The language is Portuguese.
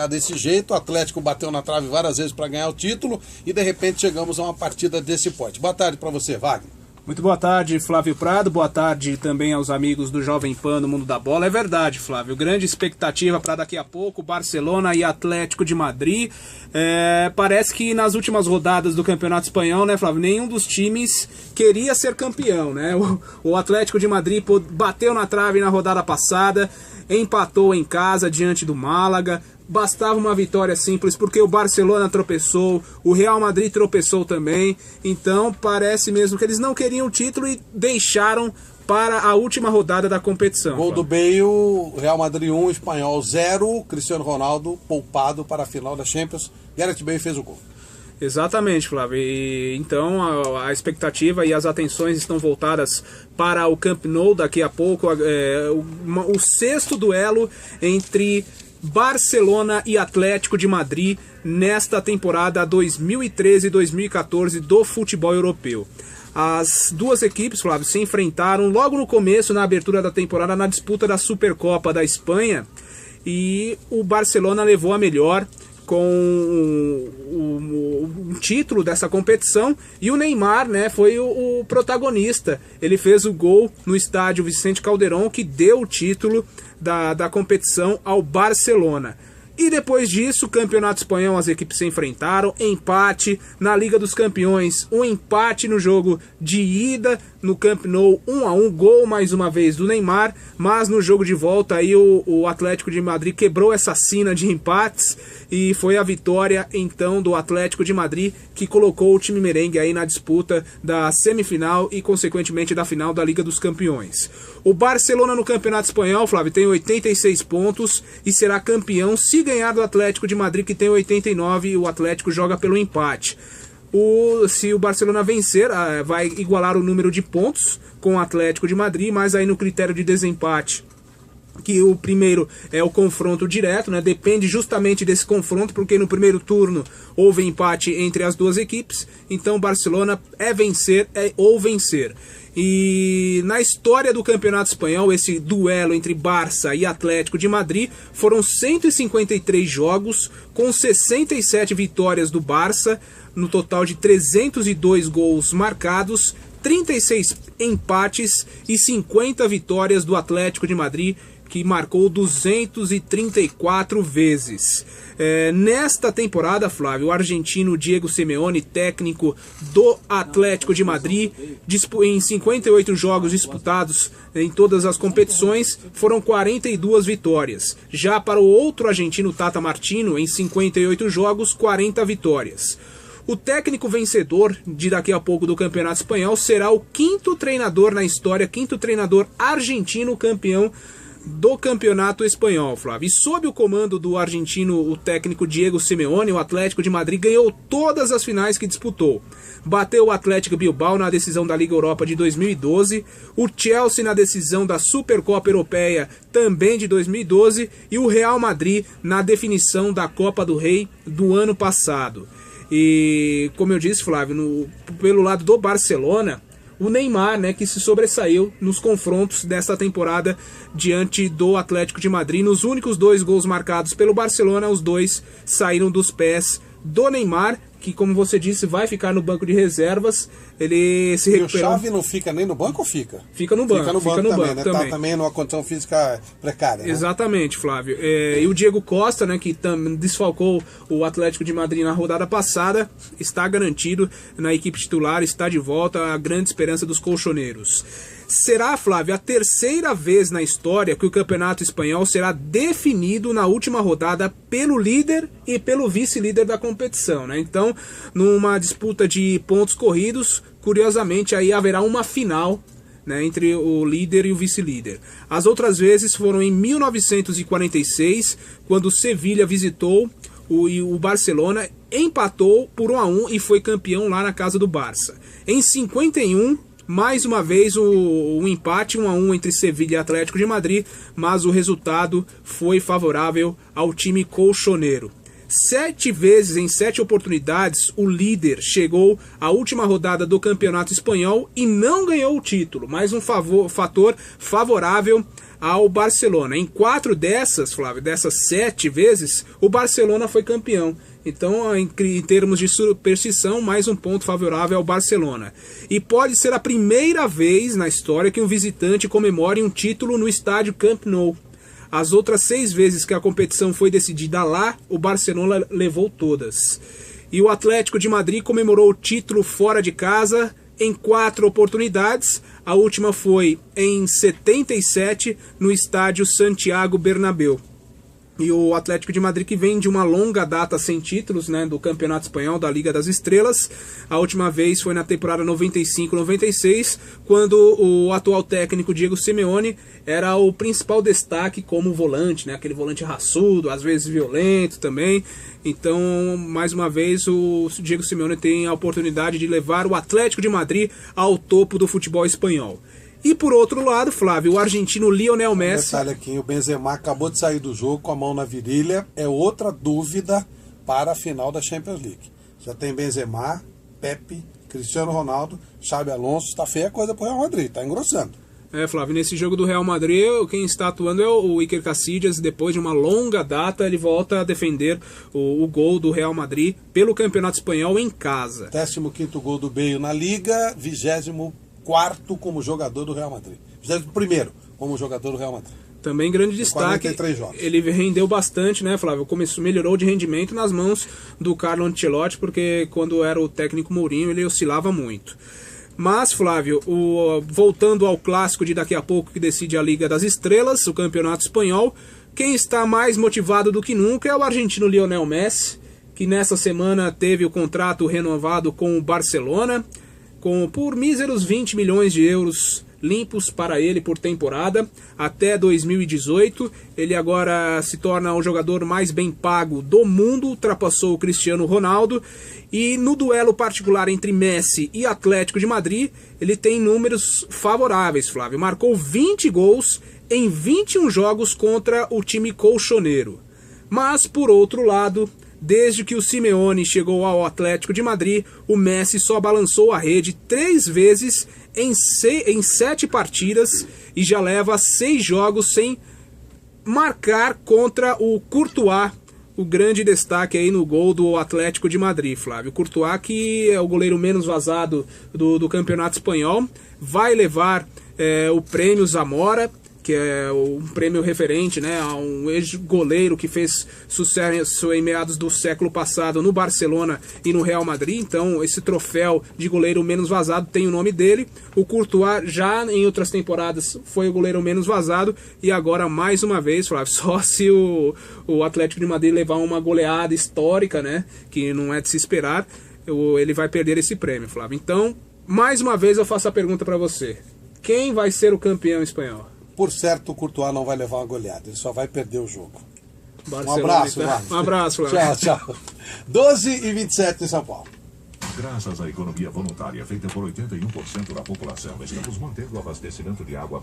Desse jeito, o Atlético bateu na trave várias vezes para ganhar o título e de repente chegamos a uma partida desse porte. Boa tarde para você, Wagner. Muito boa tarde, Flávio Prado. Boa tarde também aos amigos do Jovem Pan no Mundo da Bola. É verdade, Flávio. Grande expectativa para daqui a pouco, Barcelona e Atlético de Madrid. Parece que nas últimas rodadas do Campeonato Espanhol, né, Flávio, nenhum dos times queria ser campeão, né? O Atlético de Madrid bateu na trave na rodada passada, empatou em casa diante do Málaga. Bastava uma vitória simples, porque o Barcelona tropeçou, o Real Madrid tropeçou também. Então parece mesmo que eles não queriam o título e deixaram para a última rodada da competição. Gol do Bale, Real Madrid 1, Espanhol 0, Cristiano Ronaldo poupado para a final da Champions. Gareth Bale fez o gol. Exatamente, Flávio. Então a expectativa e as atenções estão voltadas para o Camp Nou daqui a pouco. O sexto duelo entre Barcelona e Atlético de Madrid nesta temporada 2013-2014 do futebol europeu. As duas equipes, Flávio, se enfrentaram logo no começo, na abertura da temporada, na disputa da Supercopa da Espanha, e o Barcelona levou a melhor com o título dessa competição, e o Neymar, né, foi o protagonista. Ele fez o gol no estádio Vicente Calderón, que deu o título da competição ao Barcelona. E depois disso, o Campeonato Espanhol, as equipes se enfrentaram, empate na Liga dos Campeões, um empate no jogo de ida no Camp Nou, 1-1, gol mais uma vez do Neymar, mas no jogo de volta aí o Atlético de Madrid quebrou essa sina de empates e foi a vitória então do Atlético de Madrid, que colocou o time merengue aí na disputa da semifinal e consequentemente da final da Liga dos Campeões. O Barcelona no Campeonato Espanhol, Flávio, tem 86 pontos e será campeão se ganhar do Atlético de Madrid, que tem 89, e o Atlético joga pelo empate. Se o Barcelona vencer, vai igualar o número de pontos com o Atlético de Madrid, mas aí no critério de desempate, que o primeiro é o confronto direto, né? Depende justamente desse confronto, porque no primeiro turno houve empate entre as duas equipes, então o Barcelona vencer ou vencer. E na história do Campeonato Espanhol, esse duelo entre Barça e Atlético de Madrid, foram 153 jogos, com 67 vitórias do Barça, no total de 302 gols marcados, 36 empates e 50 vitórias do Atlético de Madrid, que marcou 234 vezes. Nesta temporada, Flávio, o argentino Diego Simeone, técnico do Atlético de Madrid, em 58 jogos disputados em todas as competições, foram 42 vitórias. Já para o outro argentino, Tata Martino, em 58 jogos, 40 vitórias. O técnico vencedor de daqui a pouco do Campeonato Espanhol será o quinto treinador na história, quinto treinador argentino campeão do Campeonato Espanhol, Flávio. E sob o comando do argentino, o técnico Diego Simeone, o Atlético de Madrid ganhou todas as finais que disputou. Bateu o Atlético Bilbao na decisão da Liga Europa de 2012, o Chelsea na decisão da Supercopa Europeia também de 2012 e o Real Madrid na definição da Copa do Rei do ano passado. E, como eu disse, Flávio, pelo lado do Barcelona, o Neymar, né, que se sobressaiu nos confrontos desta temporada diante do Atlético de Madrid. Nos únicos 2 gols marcados pelo Barcelona, os 2 saíram dos pés do Neymar, que, como você disse, vai ficar no banco de reservas. Ele se recuperou. E o Xavi não fica nem no banco ou fica? Fica no banco. Fica no banco, né? Tá também numa condição física precária, né? Exatamente, Flávio. E o Diego Costa, né, que desfalcou o Atlético de Madrid na rodada passada, está garantido na equipe titular, está de volta, a grande esperança dos colchoneiros. Será, Flávio, a terceira vez na história que o Campeonato Espanhol será definido na última rodada pelo líder e pelo vice-líder da competição, né? Então, numa disputa de pontos corridos, curiosamente, aí haverá uma final, né, entre o líder e o vice-líder. As outras vezes foram em 1946, quando o Sevilha visitou o Barcelona, empatou por 1-1 e foi campeão lá na casa do Barça. Em 51, mais uma vez o empate 1-1 entre Sevilha e Atlético de Madrid, mas o resultado foi favorável ao time colchoneiro. 7 vezes em 7 oportunidades, o líder chegou à última rodada do Campeonato Espanhol e não ganhou o título. Mais um fator favorável ao Barcelona. Em 4 dessas, Flávio, dessas 7 vezes, o Barcelona foi campeão. Então, em termos de superstição, mais um ponto favorável ao Barcelona. E pode ser a primeira vez na história que um visitante comemore um título no estádio Camp Nou. As outras 6 vezes que a competição foi decidida lá, o Barcelona levou todas. E o Atlético de Madrid comemorou o título fora de casa em 4 oportunidades. A última foi em 77, no estádio Santiago Bernabéu. E o Atlético de Madrid, que vem de uma longa data sem títulos, né, do Campeonato Espanhol, da Liga das Estrelas. A última vez foi na temporada 95-96, quando o atual técnico Diego Simeone era o principal destaque como volante, né, aquele volante raçudo, às vezes violento também. Então, mais uma vez, o Diego Simeone tem a oportunidade de levar o Atlético de Madrid ao topo do futebol espanhol. E por outro lado, Flávio, o argentino Lionel Messi... Detalhe aqui, o Benzema acabou de sair do jogo com a mão na virilha. É outra dúvida para a final da Champions League. Já tem Benzema, Pepe, Cristiano Ronaldo, Xabi Alonso. Está feia a coisa para o Real Madrid, está engrossando. Flávio, nesse jogo do Real Madrid, quem está atuando é o Iker Casillas. Depois de uma longa data, ele volta a defender o gol do Real Madrid pelo Campeonato Espanhol em casa. 15º gol do Bale na Liga, 24º como jogador do Real Madrid. 21º como jogador do Real Madrid. Também grande destaque. 43 jogos. Ele rendeu bastante, né, Flávio? Melhorou de rendimento nas mãos do Carlo Ancelotti, porque quando era o técnico Mourinho, ele oscilava muito. Mas, Flávio, voltando ao clássico de daqui a pouco que decide a Liga das Estrelas, o Campeonato Espanhol, quem está mais motivado do que nunca é o argentino Lionel Messi, que nessa semana teve o contrato renovado com o Barcelona, por míseros 20 milhões de euros limpos para ele por temporada, até 2018. Ele agora se torna o jogador mais bem pago do mundo, ultrapassou o Cristiano Ronaldo, e no duelo particular entre Messi e Atlético de Madrid, ele tem números favoráveis, Flávio. Marcou 20 gols em 21 jogos contra o time colchoneiro. Mas, por outro lado, desde que o Simeone chegou ao Atlético de Madrid, o Messi só balançou a rede 3 vezes em 7 partidas e já leva 6 jogos sem marcar contra o Courtois, o grande destaque aí no gol do Atlético de Madrid, Flávio. Courtois, que é o goleiro menos vazado do Campeonato Espanhol, vai levar o prêmio Zamora, que é um prêmio referente, né, a um ex-goleiro que fez sucesso em meados do século passado no Barcelona e no Real Madrid. Então esse troféu de goleiro menos vazado tem o nome dele. O Courtois já em outras temporadas foi o goleiro menos vazado, e agora mais uma vez, Flávio, só se o Atlético de Madrid levar uma goleada histórica, né, que não é de se esperar, ele vai perder esse prêmio, Flávio. Então, mais uma vez eu faço a pergunta para você: quem vai ser o campeão espanhol? Por certo, o Courtois não vai levar uma goleada, ele só vai perder o jogo. Barcelona, Um abraço, tá? Marcos. Um abraço, Flávio. Tchau. 12h27 em São Paulo. Graças à economia voluntária feita por 81% da população, estamos mantendo o abastecimento de água